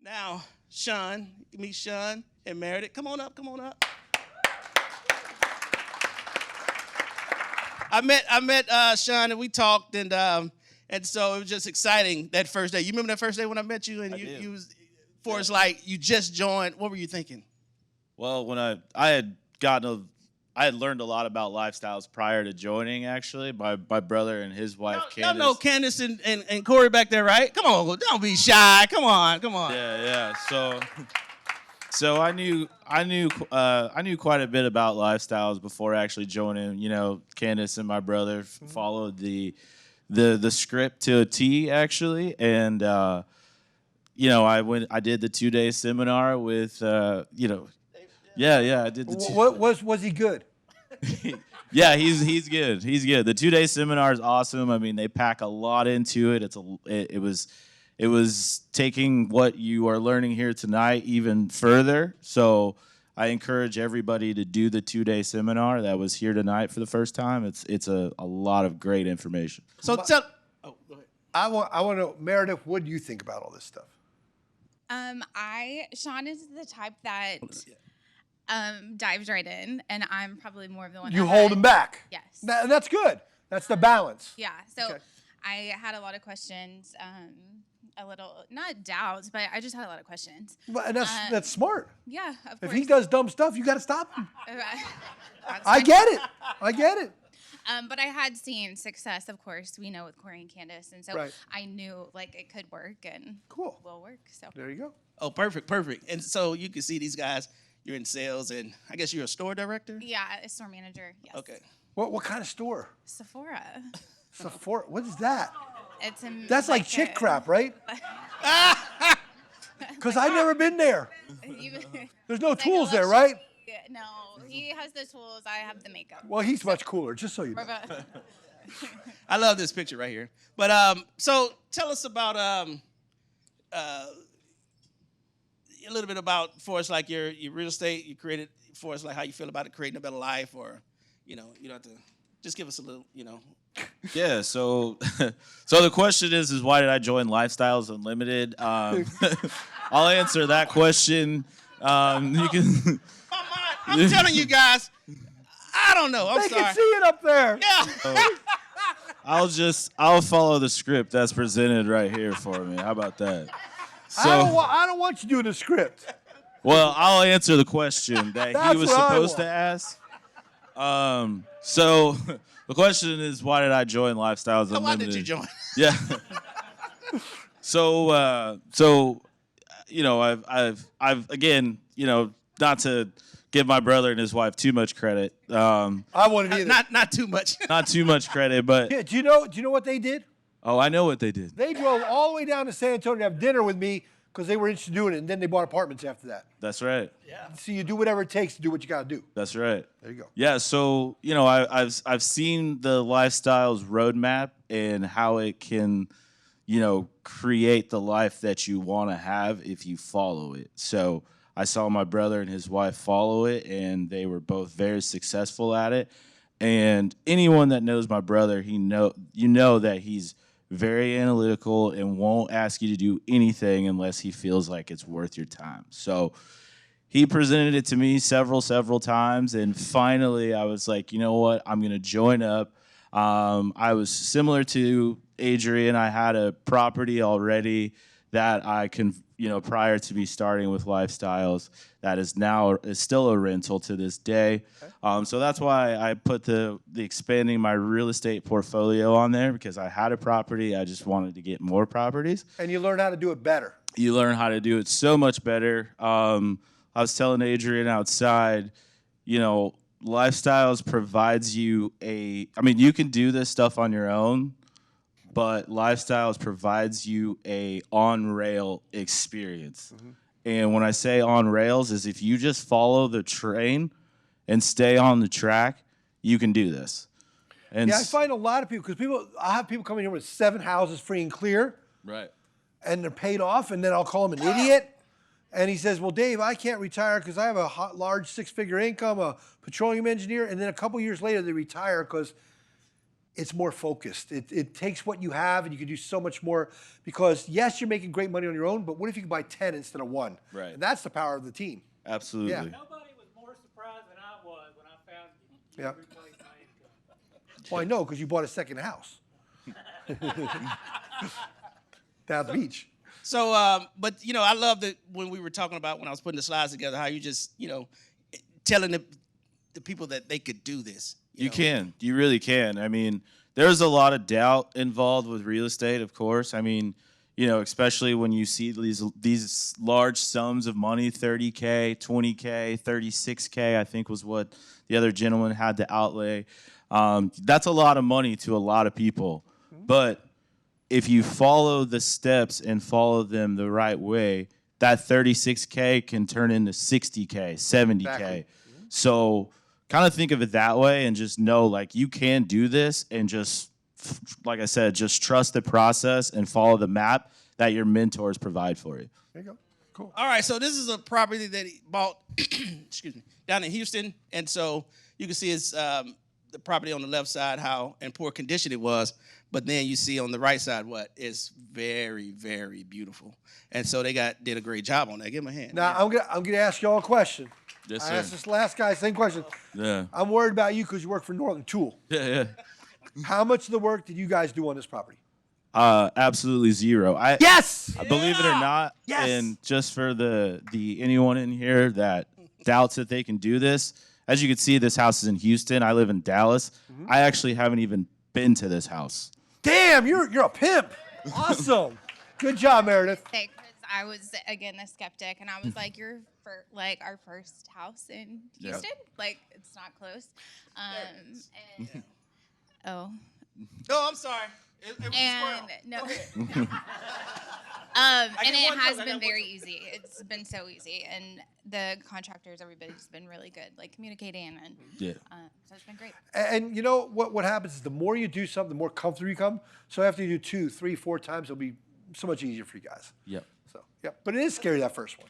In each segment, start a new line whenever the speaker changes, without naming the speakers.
Now, Sean, meet Sean and Meredith. Come on up, come on up. I met Sean and we talked and so it was just exciting that first day. You remember that first day when I met you and you was for us like you just joined. What were you thinking?
Well, when I had I had learned a lot about lifestyles prior to joining. Actually, my brother and his wife
Y'all
Candace.
know Candace and Corey back there, right? Come on, don't be shy. Come on, come on.
Yeah. So I knew quite a bit about lifestyles before actually joining. You know, Candace and my brother followed the script to a T actually, and I did the 2-day seminar with I did the
Was he good?
Yeah, he's good. He's good. The 2-day seminar is awesome. I mean, they pack a lot into it. It was taking what you are learning here tonight even further. So I encourage everybody to do the 2-day seminar that was here tonight for the first time. It's a lot of great information.
So tell. Oh, go ahead.
I want to know, Meredith, what do you think about all this stuff?
Sean is the type that dives right in, and I'm probably more of the one.
You hold him back.
Yes.
That's good. That's the balance.
Yeah. So
Okay.
I had a lot of questions, a little not doubts, but I just had a lot of questions.
And that's smart.
Yeah, of
If
course.
he does dumb stuff, you got to stop him.
That's
I
fine.
get it. I get it.
But I had seen success, of course. We know with Corey and Candace, and so
Right.
I knew like it could work and
Cool.
will work. So
There you go.
Oh, perfect. And so you can see these guys. You're in sales, and I guess you're a store director.
yeah, a store manager. Yes.
Okay.
What kind of store?
Sephora.
Sephora. What is that?
It's
That's like chick crap, right? Because I've never been there. There's no tools there, right?
No, he has the tools. I have the makeup.
Well, he's much cooler, just so you know.
I love this picture right here. But so tell us about a little bit about for us, like your real estate. You created for us, like how you feel about it, creating a better life, or you don't have to just give us a little,
Yeah, so the question is why did I join Lifestyles Unlimited? I'll answer that question. You can.
Come on, I'm telling you guys, I don't know. I'm
They
sorry.
can see it up there.
Yeah.
I'll follow the script that's presented right here for me. How about that?
I don't want you doing the script.
Well, I'll answer the question that
That's
he was
what I
supposed to
want.
ask. So the question is, why did I join Lifestyles Unlimited?
Why did you join?
Yeah. So I've again, not to give my brother and his wife too much credit.
I wanted either.
Not too much.
Not too much credit, but
Yeah, do you know what they did?
oh, I know what they did.
They drove all the way down to San Antonio to have dinner with me because they were interested in doing it, and then they bought apartments after that.
That's right.
So you do whatever it takes to do what you got to do.
That's right.
There you go.
Yeah, so I've seen the lifestyles roadmap and how it can, create the life that you want to have if you follow it. So I saw my brother and his wife follow it, and they were both very successful at it. And anyone that knows my brother, you know that he's very analytical and won't ask you to do anything unless he feels like it's worth your time. So he presented it to me several times, and finally I was like, you know what, I'm going to join up. I was similar to Adrian. I had a property already that I can, prior to me starting with Lifestyles, that is still a rental to this day. So that's why I put the expanding my real estate portfolio on there, because I had a property. I just wanted to get more properties.
And you learn how to do it better.
You learn how to do it so much better. I was telling Adrian outside, Lifestyles provides you you can do this stuff on your own, but Lifestyles provides you a on-rail experience. Mm-hmm. And when I say on rails is if you just follow the train and stay on the track, you can do this. And
Yeah, I find a lot of people, because I have people coming here with 7 houses free and clear,
right.
and they're paid off, and then I'll call him an idiot. And he says, well, Dave, I can't retire because I have a large 6-figure income, a petroleum engineer. And then a couple years later, they retire because it's more focused. It takes what you have and you can do so much more because, yes, you're making great money on your own, but what if you can buy 10 instead of 1?
Right.
And that's the power of the team.
Absolutely.
Yeah.
Nobody was more surprised than I was when I found you
Yeah.
replaced my income.
Well, I know because you bought a second house. Down at the beach.
So, but I love that when we were talking about when I was putting the slides together, how you just telling the people that they could do this.
You can. You really can. I mean, there's a lot of doubt involved with real estate, of course. I mean, especially when you see these large sums of money, 30K, 20K, 36K, I think was what the other gentleman had to outlay. That's a lot of money to a lot of people. But if you follow the steps and follow them the right way, that 36K can turn into 60K, 70K.
Exactly.
So kind of think of it that way and just know, like, you can do this and just, like I said, just trust the process and follow the map that your mentors provide for you.
There you go. Cool.
All right, so this is a property that he bought, excuse me, down in Houston, and so you can see it's the property on the left side, how in poor condition it was, but then you see on the right side what is very, very beautiful, and so they did a great job on that. Give them a hand.
Now, I'm gonna ask y'all a question.
Yes,
I
sir.
asked this last guy the same question.
Yeah.
I'm worried about you because you work for Northern Tool.
Yeah.
How much of the work did you guys do on this property?
Absolutely zero.
Yes!
Believe it or not,
Yes!
and just for the anyone in here that doubts that they can do this, as you can see, this house is in Houston. I live in Dallas. I actually haven't even been to this house.
Damn, you're a pimp. Awesome. Good job, Meredith.
Because I was again a skeptic, and I was like, "You're for like our first house in Houston. Like it's not close." And oh,
Oh, I'm sorry. It was a
and
squirrel.
no.
Go ahead.
And
got
it
one
has
joke, I
been
got one
very
joke.
easy. It's been so easy, and the contractors, everybody's been really good, like communicating, and
Yeah.
so it's been great.
And you know what happens is the more you do something, the more comfortable you come. So after you do 2, 3, 4 times, it'll be so much easier for you guys.
Yep.
So, yeah. But it is scary, that first one.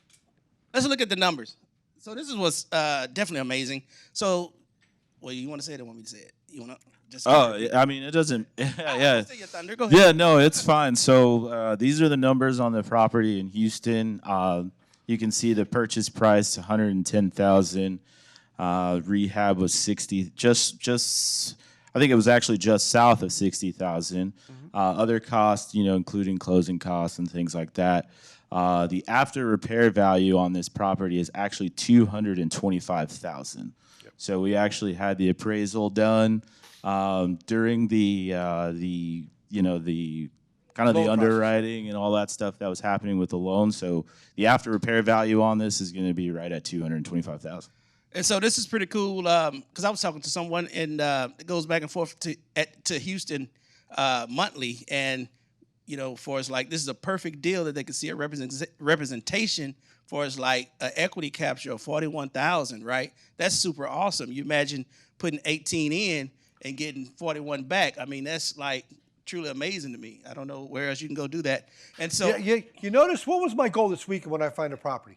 Let's look at the numbers. So this is what's definitely amazing. So, well, you want to say it or want me to say it? You want to just?
Oh, I mean, it doesn't. Yeah.
Say your thunder. Go ahead.
Yeah, no, it's fine. So these are the numbers on the property in Houston. You can see the purchase price, $110,000. Rehab was 60. Just I think it was actually just south of 60,000. Other costs, including closing costs and things like that. The after repair value on this property is actually $225,000. So we actually had the appraisal done during the kind of
Loan
the
process.
underwriting and all that stuff that was happening with the loan. So the after repair value on this is going to be right at $225,000.
And so this is pretty cool because I was talking to someone and it goes back and forth to Houston monthly, and for us like this is a perfect deal that they can see a representation for us like an equity capture of 41,000, right? That's super awesome. You imagine putting 18 in and getting 41 back. I mean, that's like truly amazing to me. I don't know where else you can go do that. And so
You notice what was my goal this weekend when I find a property?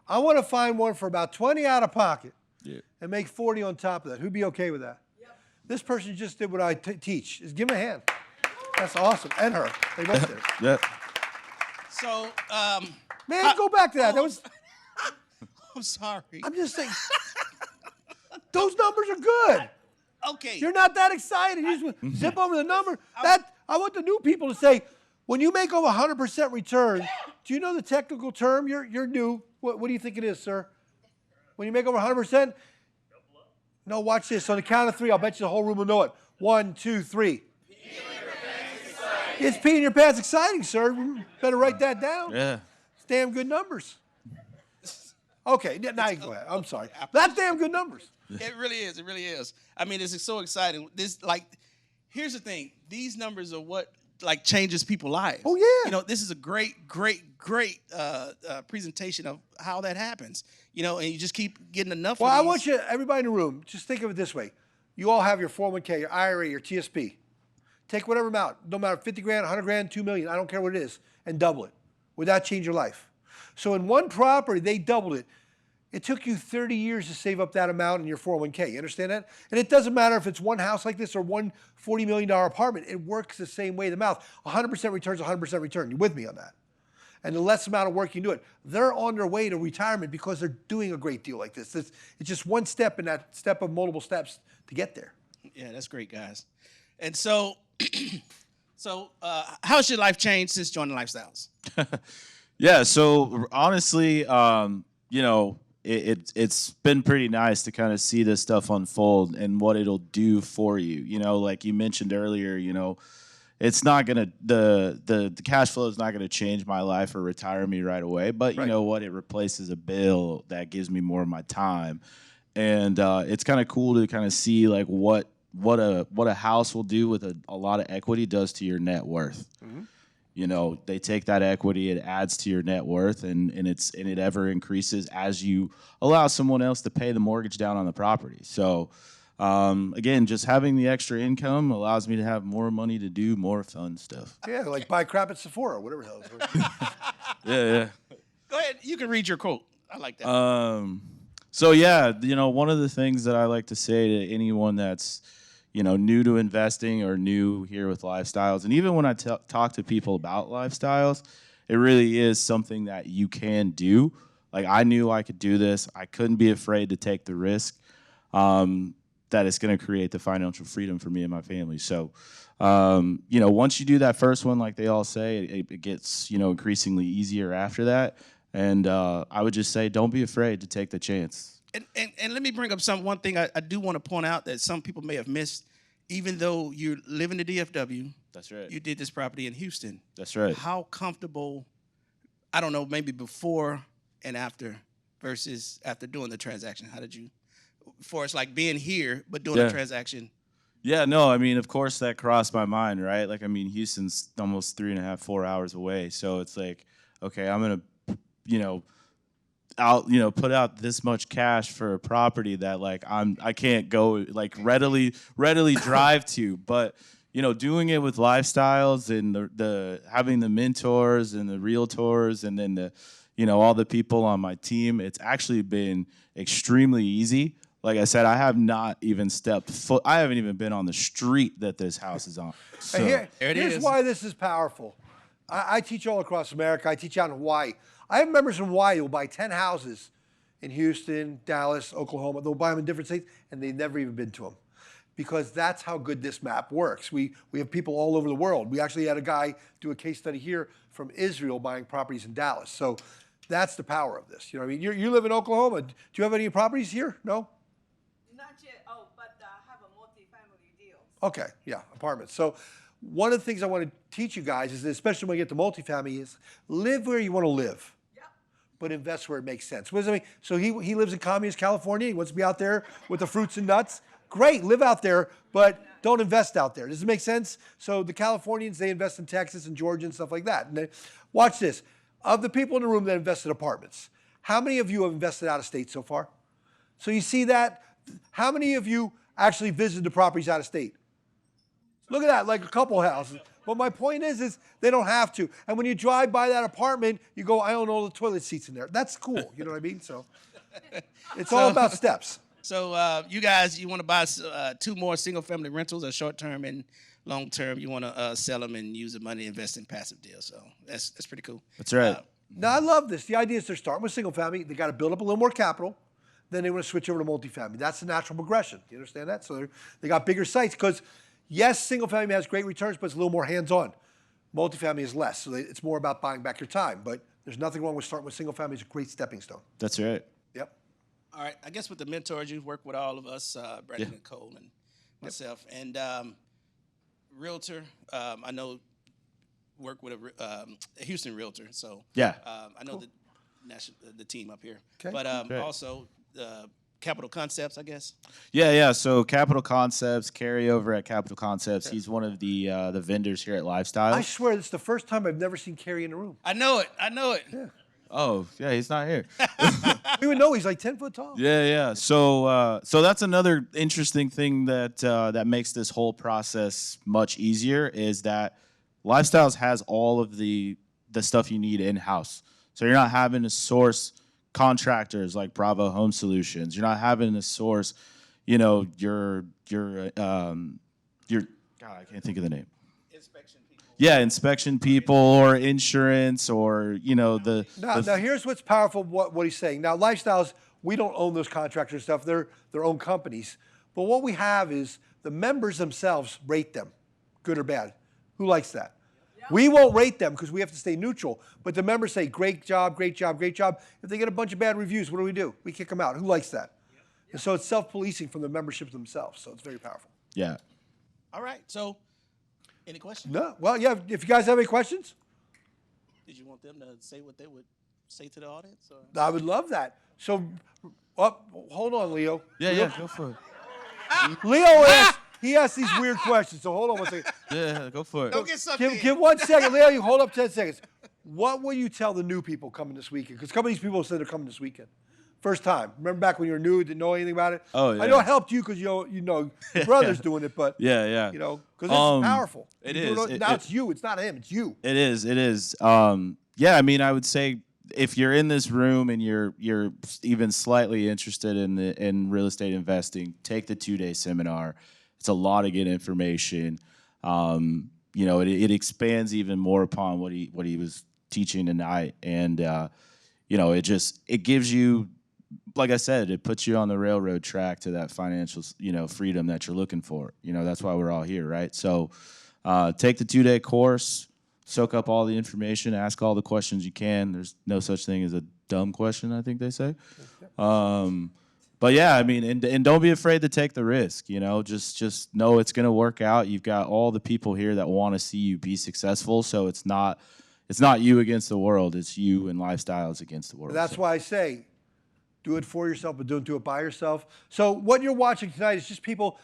I want to find one for about 20 out of pocket and make 40 on top of that. Who'd be okay with that? Yep. This person just did what I teach. Is give him a hand. That's awesome. And her. They both did it.
Yeah.
so
Man, go back to that. That was.
I'm sorry.
I'm just saying. Those numbers are good.
Okay.
You're not that excited. You just zip over the number. I want the new people to say, when you make over 100% return, do you know the technical term? You're new. What do you think it is, sir? When you make over 100%? No, watch this. On the count of 3, I'll bet you the whole room will know it. 1, 2, 3. It's peeing your pants exciting, sir. You better write that down.
Yeah.
It's damn good numbers. Okay, now you go ahead. I'm sorry. That's damn good numbers.
It really is. It really is. I mean, it's so exciting. Here's the thing. These numbers are what changes people's lives.
Oh, yeah.
This is a great presentation of how that happens. And you just keep getting enough.
Well,
of
I
these.
want you, everybody in the room, just think of it this way. You all have your 401k, your IRA, your TSP. Take whatever amount, no matter 50 grand, 100 grand, 2 million, I don't care what it is, and double it. Would that change your life? So in one property, they doubled it. It took you 30 years to save up that amount in your 401k. You understand that? And it doesn't matter if it's one house like this or one $40 million apartment. It works the same way. The math, 100% returns 100% return. You with me on that? And the less amount of work you do it. They're on their way to retirement because they're doing a great deal like this. It's just one step in that step of multiple steps to get there.
Yeah, that's great, guys. And so, how's your life changed since joining Lifestyles?
Yeah, so honestly, it's been pretty nice to kind of see this stuff unfold and what it'll do for you. Like you mentioned earlier, it's not gonna the cash flow is not gonna change my life or retire me right away. But you know what? It replaces a bill that gives me more of my time, and it's kind of cool to kind of see like what a house will do with a lot of equity does to your net worth. Mm-hmm. They take that equity, it adds to your net worth, and it ever increases as you allow someone else to pay the mortgage down on the property. So, again, just having the extra income allows me to have more money to do more fun stuff.
Yeah, like buy crap at Sephora, whatever the hell it is.
Yeah.
Go ahead. You can read your quote. I like that.
So yeah, one of the things that I like to say to anyone that's new to investing or new here with lifestyles. And even when I talk to people about lifestyles, it really is something that you can do. Like I knew I could do this. I couldn't be afraid to take the risk that it's going to create the financial freedom for me and my family. So, once you do that first one, like they all say, it gets, increasingly easier after that. And I would just say, don't be afraid to take the chance.
And let me bring up one thing I do want to point out that some people may have missed. Even though you live in the DFW,
that's right.
You did this property in Houston.
That's right.
How comfortable, I don't know, maybe before and after versus after doing the transaction? How did you, for it's like being here but doing the transaction?
Yeah, no, I mean, of course that crossed my mind, right? Like, I mean, Houston's almost 3.5, 4 hours away. So it's like, okay, I'm going to, put out this much cash for a property that like I can't go like readily drive to, but doing it with lifestyles and the having the mentors and the realtors and then the all the people on my team, it's actually been extremely easy. Like I said, I have not even stepped foot. I haven't even been on the street that this house is on. So
Here's why this is powerful. I teach all across America. I teach out in Hawaii. I have members from Hawaii who will buy 10 houses in Houston, Dallas, Oklahoma. They'll buy them in different states, and they've never even been to them because that's how good this map works. We have people all over the world. We actually had a guy do a case study here from Israel buying properties in Dallas. So that's the power of this. You know what I mean? You live in Oklahoma. Do you have any properties here? No?
Not yet. Oh, but I have a multi-family deal.
Okay, yeah, apartments. So one of the things I want to teach you guys is, especially when you get to multifamily, is live where you want to live. But invest where it makes sense. What does that mean? So he lives in communist California. He wants to be out there with the fruits and nuts. Great, live out there, but don't invest out there. Does it make sense? So the Californians, they invest in Texas and Georgia and stuff like that. And watch this. Of the people in the room that invested in apartments, how many of you have invested out of state so far? So you see that? How many of you actually visited the properties out of state? Look at that, like a couple houses. But my point is they don't have to. And when you drive by that apartment, you go, I own all the toilet seats in there. That's cool. You know what I mean? So it's all about steps.
So you guys, you want to buy 2 more single-family rentals, or short-term and long-term. You want to sell them and use the money to invest in passive deals. So that's pretty cool.
That's right.
Now, I love this. The idea is they're starting with single-family. They got to build up a little more capital. Then they want to switch over to multifamily. That's the natural progression. You understand that? So they got bigger sites because, yes, single-family has great returns, but it's a little more hands-on. Multifamily is less. So it's more about buying back your time. But there's nothing wrong with starting with single-family. It's a great stepping stone.
That's right.
Yep.
All right. I guess with the mentors, you've worked with all of us, Brandon and Cole and myself. And realtor, I know, work with a Houston realtor. So
yeah,
I know the team up here.
Okay.
But also Capital Concepts, I guess.
Yeah. So Capital Concepts, Carrie over at Capital Concepts. He's one of the vendors here at Lifestyle.
I swear, this is the first time I've never seen Carrie in the room.
I know it.
Yeah.
Oh, yeah, he's not here.
We would know he's like 10 foot tall.
Yeah. So that's another interesting thing that makes this whole process much easier is that Lifestyles has all of the stuff you need in-house. So you're not having to source contractors like Bravo Home Solutions. You're not having to source, you know, your God, I can't think of the name.
Inspection people.
Yeah, inspection people or insurance or, you know,
Now here's what's powerful, what he's saying. Now, Lifestyles, we don't own those contractors and stuff. They're their own companies. But what we have is the members themselves rate them, good or bad. Who likes that? We won't rate them because we have to stay neutral. But the members say, great job, great job, great job. If they get a bunch of bad reviews, what do? We kick them out. Who likes that? And so it's self-policing from the membership themselves. So it's very powerful.
Yeah.
All right. So, any questions?
No. Well, yeah, if you guys have any questions,
Did you want them to say what they would say to the audience? Or?
I would love that. So, hold on, Leo.
Yeah, go for it.
Leo asked these weird questions. So hold on one second.
Yeah, go for it.
Don't get sucked in.
Give 1 second, Leo. You hold up 10 seconds. What will you tell the new people coming this weekend? Because some of these people said they're coming this weekend. First time. Remember back when you were new, didn't know anything about it?
Oh, yeah.
I know it helped you because you know your brother's doing it, but
Yeah.
you know, because it's powerful.
It
You
is.
do now it's you. It's not him. It's you.
It is. Yeah, I mean, I would say if you're in this room and you're even slightly interested in real estate investing, take the 2-day seminar. It's a lot of good information. You know, it expands even more upon what he was teaching tonight, and you know, it gives you, like I said, it puts you on the railroad track to that financial, you know, freedom that you're looking for. You know, that's why we're all here, right? So, take the 2-day course. Soak up all the information, ask all the questions you can. There's no such thing as a dumb question, I think they say. But yeah, I mean, and don't be afraid to take the risk, you know, just know it's going to work out. You've got all the people here that want to see you be successful. So it's not you against the world. It's you and Lifestyles against the world.
And that's why I say, do it for yourself, but don't do it by yourself. So what you're watching tonight is just people,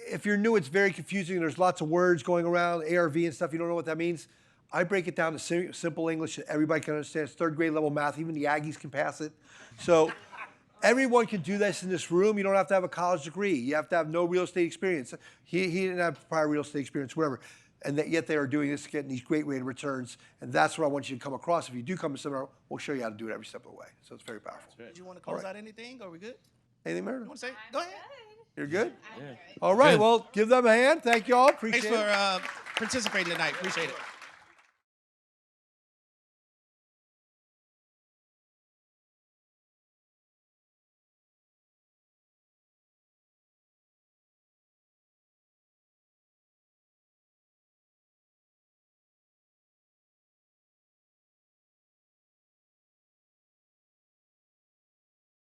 if you're new, it's very confusing. There's lots of words going around, ARV and stuff. You don't know what that means. I break it down to simple English that everybody can understand. It's 3rd grade level math. Even the Aggies can pass it. So everyone can do this in this room. You don't have to have a college degree. You have to have no real estate experience. He didn't have prior real estate experience, whatever. And yet they are doing this, getting these great rate of returns. And that's what I want you to come across. If you do come to seminar, we'll show you how to do it every step of the way. So it's very powerful.
Did you want to close out anything? Are we good?
Anything, Meredith?
You want to say? Go ahead.
You're good? All right. Well, give them a hand. Thank you all. Appreciate
Thanks
it.
for participating tonight. Appreciate it.